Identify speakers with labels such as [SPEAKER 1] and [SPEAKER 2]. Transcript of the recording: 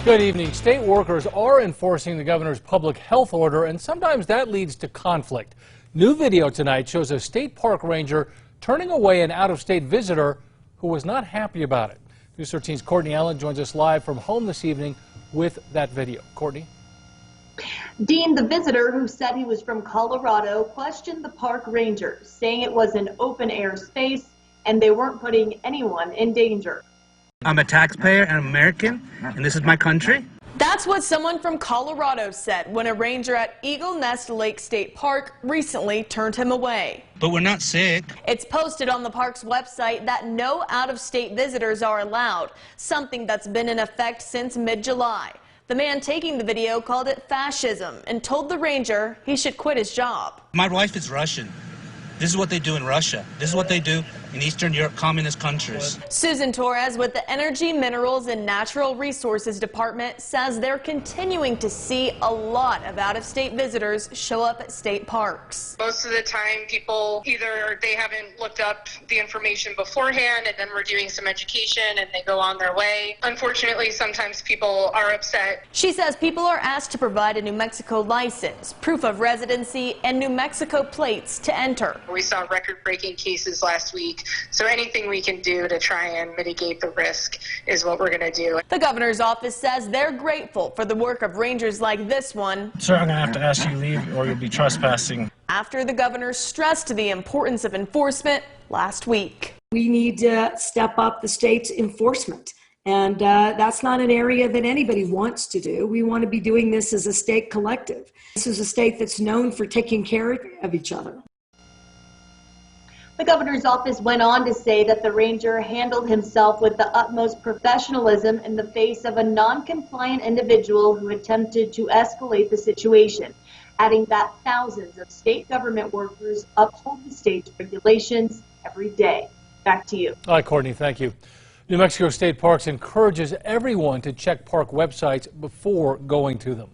[SPEAKER 1] Good evening. State workers are enforcing the governor's public health order, and sometimes that leads to conflict. New video tonight shows a state park ranger turning away an out-of-state visitor who was not happy about it. News 13's Courtney Allen joins us live from home this evening with that video. Courtney?
[SPEAKER 2] Dean, the visitor who said he was from Colorado, questioned the park ranger, saying it was an open-air space and they weren't putting anyone in danger.
[SPEAKER 3] I'm a taxpayer and American, and this is my country.
[SPEAKER 4] That's what someone from Colorado said when a ranger at Eagle Nest Lake State Park recently turned him away.
[SPEAKER 3] But we're not sick.
[SPEAKER 4] It's posted on the park's website that no out-of-state visitors are allowed, something that's been in effect since mid-July. The man taking the video called it fascism and told the ranger he should quit his job.
[SPEAKER 3] My wife is Russian. This is what they do in Russia. This is what they do in Eastern Europe, communist countries.
[SPEAKER 4] Susan Torres with the Energy, Minerals, and Natural Resources Department says they're continuing to see a lot of out-of-state visitors show up at state parks.
[SPEAKER 5] Most of the time, people either they haven't looked up the information beforehand and then we're doing some education and they go on their way. Unfortunately, sometimes people are upset.
[SPEAKER 4] She says people are asked to provide a New Mexico license, proof of residency, and New Mexico plates to enter.
[SPEAKER 5] We saw record-breaking cases last week, so anything we can do to try and mitigate the risk is what we're going to do.
[SPEAKER 4] The governor's office says they're grateful for the work of rangers like this one.
[SPEAKER 6] Sir, I'm going to have to ask you to leave or you'll be trespassing.
[SPEAKER 4] After the governor stressed the importance of enforcement last week.
[SPEAKER 7] We need to step up the state's enforcement. And that's not an area that anybody wants to do. We want to be doing this as a state collective. This is a state that's known for taking care of each other.
[SPEAKER 2] The governor's office went on to say that the ranger handled himself with the utmost professionalism in the face of a non-compliant individual who attempted to escalate the situation, adding that thousands of state government workers uphold the state's regulations every day. Back to you.
[SPEAKER 1] All right, Courtney, thank you. New Mexico State Parks encourages everyone to check park websites before going to them.